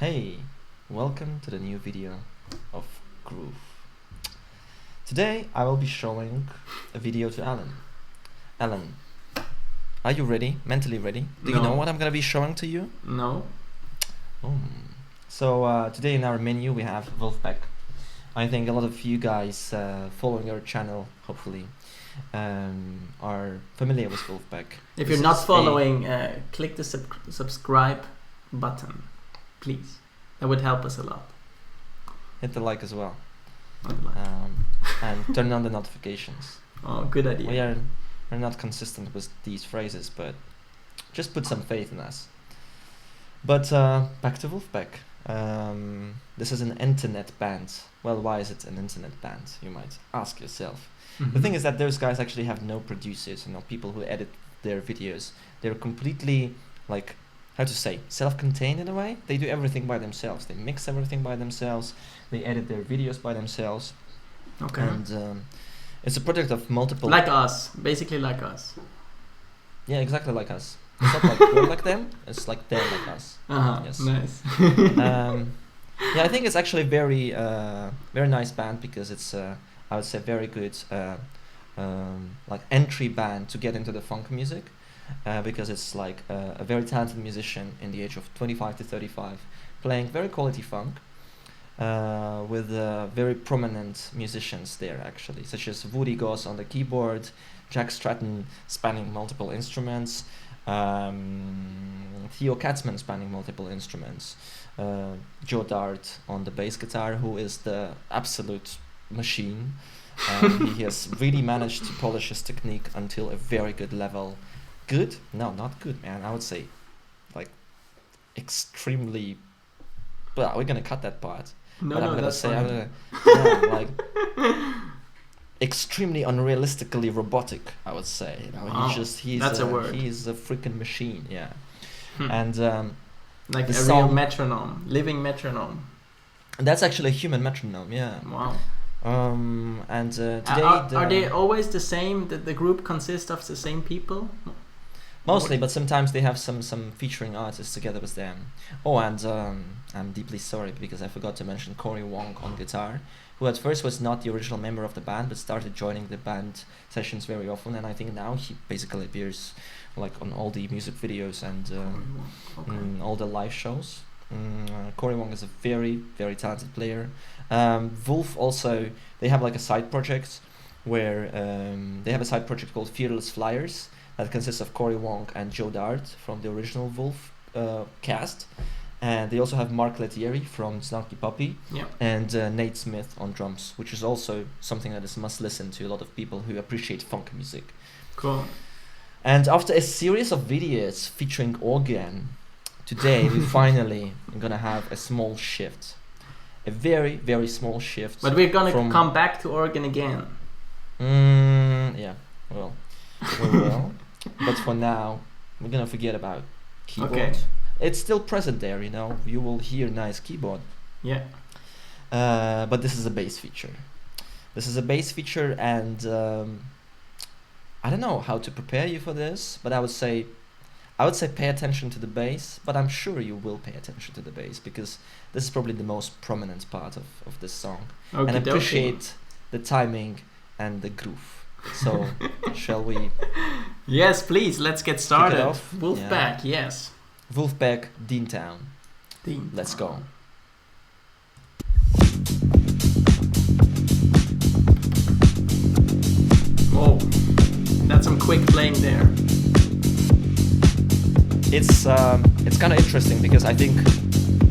Hey, welcome to the new video of GROOF. Today I will be showing a video to Alan. Alan, are you ready? Mentally ready? Do you know what I'm gonna be showing to you? No. So today in our menu we have VULFPECK. I think a lot of you guys following our channel, hopefully, are familiar with VULFPECK. If you're not following, click the subscribe button, please. That would help us a lot. Hit the like as well. Like. And turn on the notifications. Oh, good idea. We're not consistent with these phrases, but just put some faith in us. But back to VULFPECK. This is an internet band. Well, why is it an internet band? You might ask yourself. The thing is that those guys actually have no producers, people who edit their videos. They're completely, like, how to say, self-contained in a way. They do everything by themselves. They mix everything by themselves. They edit their videos by themselves. Okay. And it's a project of multiple... Like us. Basically like us. Yeah, exactly like us. It's not like we're like them. It's like they're like us. Yes. Nice. Yeah, I think it's actually very nice band because it's I would say very good like entry band to get into the funk music because it's like a very talented musician in the age of 25 to 35 playing very quality funk with very prominent musicians there actually, such as Woody Goss on the keyboard, Jack Stratton spanning multiple instruments, Theo Katzman spanning multiple instruments, Joe Dart on the bass guitar, who is the absolute machine. He has really managed to polish his technique until a very good level. Good? No, not good, man. I would say like extremely... Well, we're gonna cut that part. No, but no, I'm gonna that's say, fine. Like extremely unrealistically robotic, I would say. Wow. That's a word. He's a freaking machine, yeah. Hmm. And like a real metronome, living metronome. that's actually a human metronome, yeah. Wow. And today are they always the same? The group consists of the same people? Mostly, but sometimes they have some featuring artists together with them. Oh, and I'm deeply sorry because I forgot to mention Corey Wong on guitar, who at first was not the original member of the band, but started joining the band sessions very often, and I think now he basically appears like on all the music videos and all the live shows. Corey Wong is a very, very talented player. Wolf also, they have like a side project where they have a side project called Fearless Flyers that consists of Corey Wong and Joe Dart from the original Wolf cast. And they also have Mark Lettieri from Snarky Puppy, and Nate Smith on drums, which is also something that is must listen to a lot of people who appreciate funk music. Cool. And after a series of videos featuring organ, today we finally are gonna have a small shift. A very, very small shift. But we're gonna come back to organ again. Yeah, well, we will. But for now, we're gonna forget about keyboard. Okay. It's still present there, you will hear nice keyboard. Yeah. But this is a bass feature. This is a bass feature, and I don't know how to prepare you for this, but I would say pay attention to the bass, but I'm sure you will pay attention to the bass because this is probably the most prominent part of this song. And appreciate the timing and the groove. So, shall we? Yes, please, let's get started. VULFPECK, yes. VULFPECK, Dean Town. Let's go. Whoa, that's some quick playing there. It's kind of interesting because I think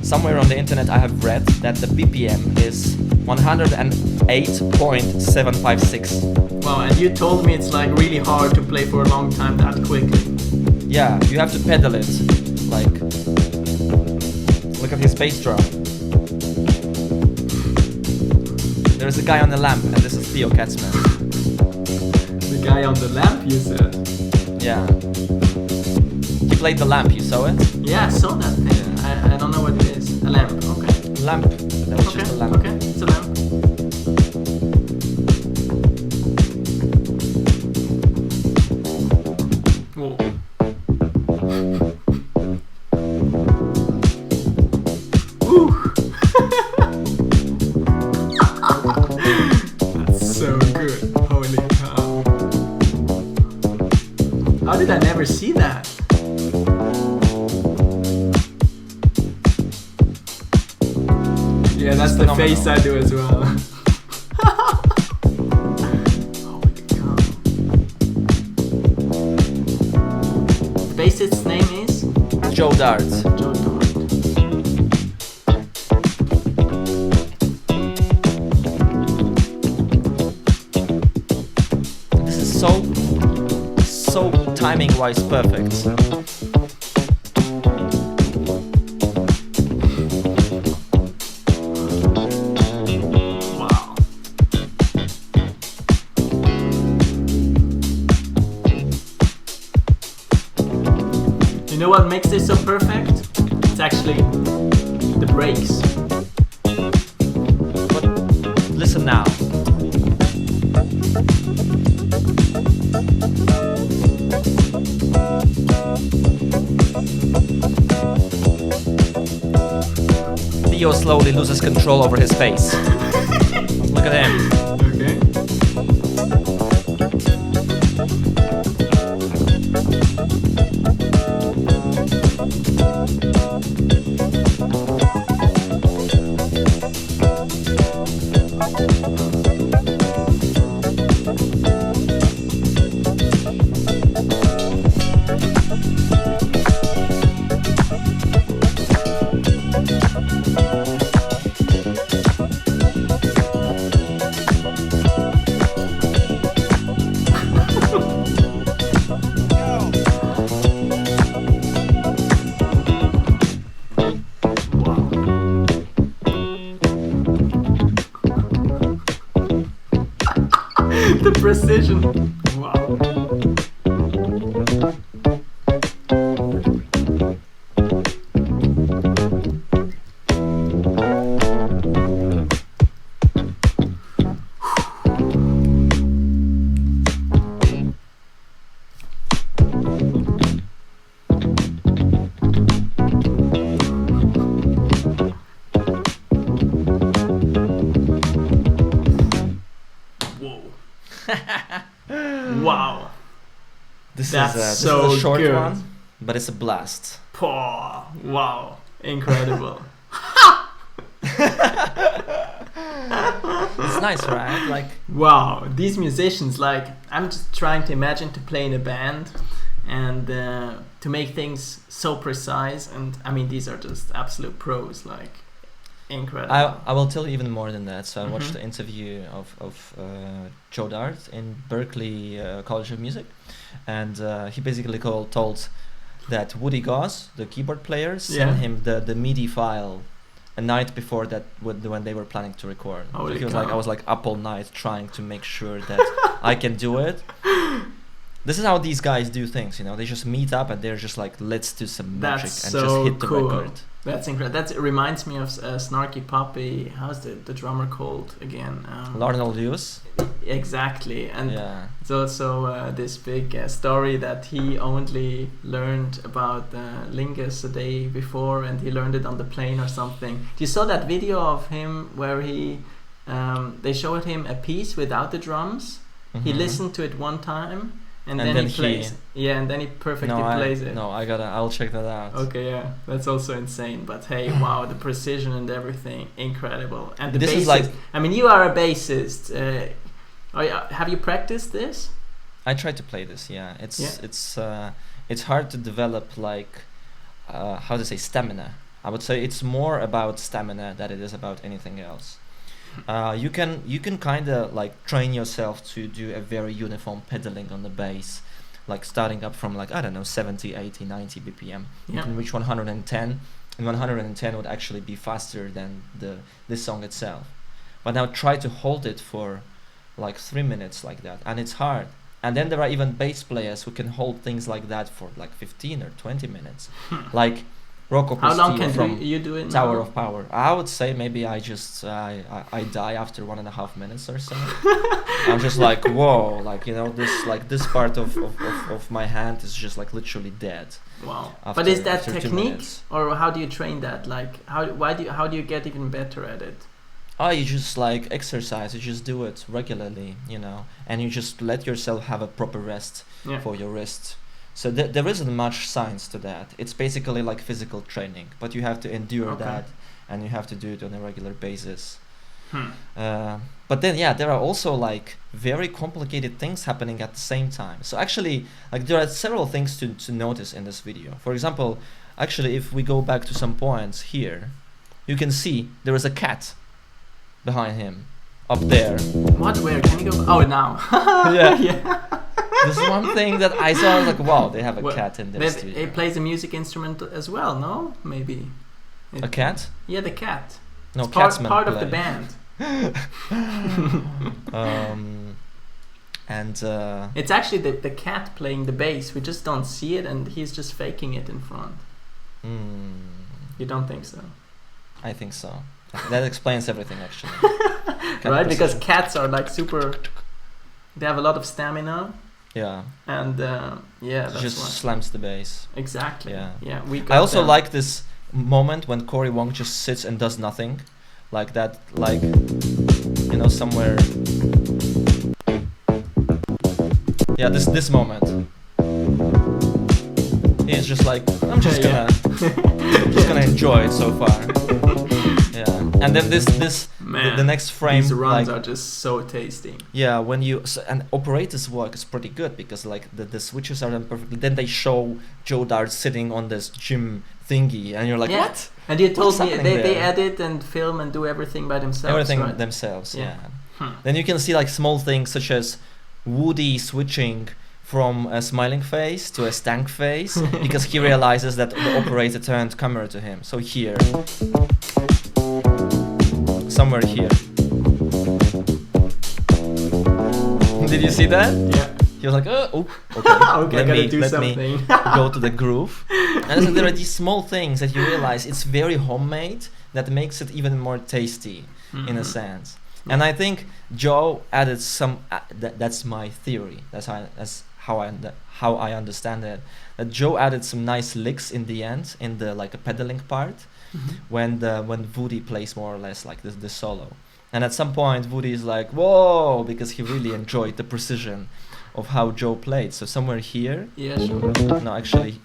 somewhere on the internet I have read that the BPM is 108.756. Wow, and you told me it's like really hard to play for a long time that quickly. Yeah, you have to pedal it. Like, look at his bass drum. There's a guy on the lamp, and this is Theo Katzman. The guy on the lamp, you said? Yeah. He played the lamp, you saw it? Yeah, I saw that thing. Yeah. I don't know what it is. A lamp, okay. Lamp. That was just a lamp. Okay, it's a lamp. Whoa. Yeah, that's the face I do as well. The bassist's name is Joe Dart. Joe Dart. This is so timing-wise perfect. Wow. You know what makes this so perfect? It's actually the breaks. But listen now. Theo slowly loses control over his face. Look at him. Okay. The precision. Wow. Wow. This That's is so a short good. one, but it's a blast. Paw. Wow. Incredible. It's nice, right? Like, Wow. These musicians, like, I'm just trying to imagine to play in a band and to make things so precise. And I mean, these are just absolute pros, like, incredible. I will tell you even more than that. So I watched Mhm. the interview of Joe Dart in Berklee College of Music, and he basically told that Woody Goss, the keyboard player, sent Yeah. him the MIDI file a night before that when they were planning to record. So Holy he was cow. like, I was like up all night trying to make sure that I can do it. This is how these guys do things, you know. They just meet up and they're just like, let's do some magic That's and so just hit the cool. record. That's incredible. That reminds me of Snarky Puppy. How's the drummer called again? Larnell Lewis. Exactly. And Yeah. it's also this big story that he only learned about Lingus a day before, and he learned it on the plane or something. You saw that video of him where they showed him a piece without the drums. He Mhm. listened to it one time, and And then then he plays. Yeah, and then he perfectly No, plays it. I'll check that out. Okay, yeah, that's also insane. But hey, wow, the precision and everything, incredible. And the This bassist. is like- I mean, you are a bassist. Have you practiced this? I tried to play this. Yeah, it's hard to develop like how to say stamina. I would say it's more about stamina than it is about anything else. You can kind of like train yourself to do a very uniform pedaling on the bass, like starting up from like, I don't know, 70, 80, 90 BPM. You Yeah. can reach 110, and 110 would actually be faster than this song itself. But now try to hold it for like 3 minutes like that, and it's hard. And then there are even bass players who can hold things like that for like 15 or 20 minutes, like Rocco How long Castillo can from you do it Tower now? of Power. I would say maybe I die after 1.5 minutes or so. I'm just like, whoa, like, you know, this part of my hand is just like literally dead. Wow. After- But is that after 2 technique, minutes. or how do you train that? Like, how do you get even better at it? Oh, you just like exercise, you just do it regularly, you know, and you just let yourself have a proper rest Yeah. for your wrist. So there isn't much science to that. It's basically like physical training, but you have to endure that, and you have to do it on a regular basis. But then there are also like very complicated things happening at the same time. So actually, like, there are several things to notice in this video. For example, actually, if we go back to some points here, you can see there is a cat behind him up there. What? Where? Can you go? Oh, now. Yeah. This is one thing that I saw. I was like, wow, they have a cat in their studio. It plays a music instrument as well, no? Maybe. A cat? Yeah, the cat. No, it's cats part of the band. It's actually the cat playing the bass. We just don't see it, and he's just faking it in front. You don't think so? I think so. That explains everything, actually. Right, because cats are like super. They have a lot of stamina. Yeah. And that's just why. slams the bass. Exactly. Yeah. I also like this moment when Cory Wong just sits and does nothing, like that, like, you know, somewhere. Yeah, this moment. He's just like, I'm just gonna enjoy it so far. Yeah, and then this Man, the next frame, these runs like, are just so tasty. Yeah, when you and operators' work is pretty good because like the switches are done perfectly. Then they show Joe Dart sitting on this gym thingy, and you're like, what? And you told me they there? edit and film and do everything by themselves. Everything right? themselves, yeah. Then you can see like small things such as Woody switching from a smiling face to a stank face because he realizes that the operator turned camera to him. So here, somewhere here. Did you see that? Yeah. He was like, okay, let me go to the groove. And so there are these small things that you realize it's very homemade that makes it even more tasty in a sense. And I think Joe added some. That's my theory. That's how I understand it. That Joe added some nice licks in the end, in the like a pedaling part, when Woody plays more or less like the solo. And at some point, Woody is like, whoa, because he really enjoyed the precision of how Joe played. So somewhere here. Yeah, sure. No, actually.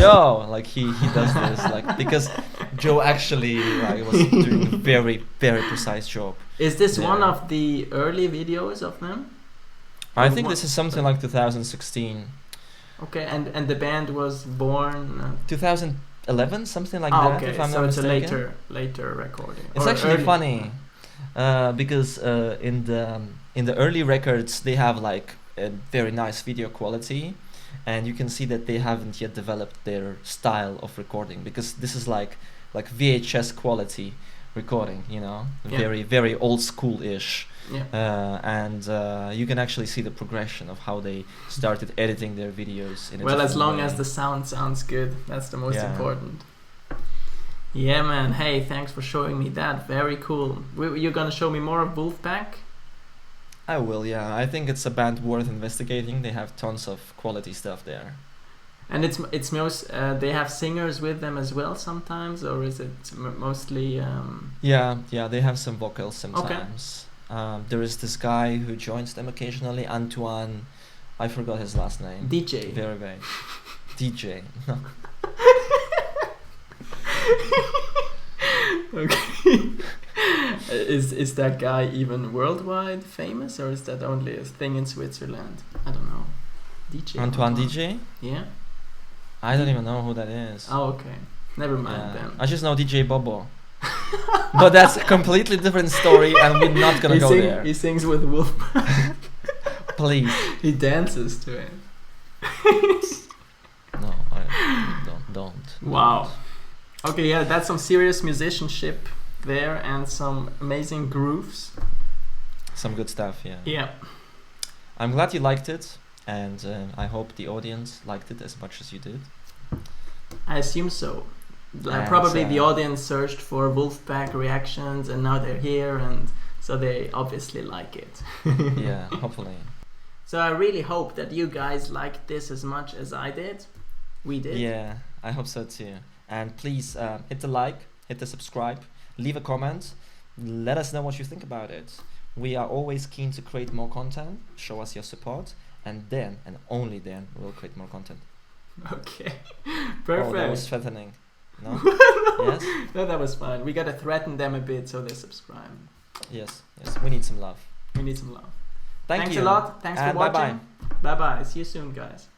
Yo, like he does this, like, because Joe actually like was doing a very, very precise job. Is this one of the early videos of them? I think this is something like 2016. Okay, and the band was born 2011, something like that. Okay, if I'm so not it's mistaken. a later recording. It's actually funny because in the early records they have like a very nice video quality, and you can see that they haven't yet developed their style of recording because this is like VHS quality recording, you know, very, very old school-ish. And you can actually see the progression of how they started editing their videos in a as long way. as the sound sounds good, that's the most important. Yeah, man. Hey, thanks for showing me that. Very cool. You're gonna show me more of Wolfpack? I will, yeah. I think it's a band worth investigating. They have tons of quality stuff there. And it's most they have singers with them as well sometimes, or is it mostly? Yeah, they have some vocals sometimes. Okay. There is this guy who joins them occasionally, Antoine. I forgot his last name. DJ. Very vague. DJ. No. Okay. Is that guy even worldwide famous, or is that only a thing in Switzerland? I don't know. DJ. Antoine DJ? Yeah. I don't even know who that is. Oh, okay. Never mind then. I just know DJ Bobo. But that's a completely different story, and we're not gonna go there. He sings with Wolf. Please. He dances to it. No, I don't. Wow. Okay, yeah, that's some serious musicianship there, and some amazing grooves. Some good stuff, yeah. Yeah. I'm glad you liked it, and I hope the audience liked it as much as you did. I assume so. Probably the audience searched for Wolfpack reactions, and now they're here, and so they obviously like it. Yeah, hopefully. So I really hope that you guys liked this as much as I did. We did. Yeah, I hope so too. And please hit the like, hit the subscribe, leave a comment, let us know what you think about it. We are always keen to create more content. Show us your support, and then, and only then, we'll create more content. Okay, perfect. Oh, that was threatening. No? No. Yes? No, that was fine. We gotta threaten them a bit so they subscribe. Yes, yes. We need some love. We need some love. Thanks a lot. Thanks for and watching. bye-bye. Bye bye. See you soon, guys.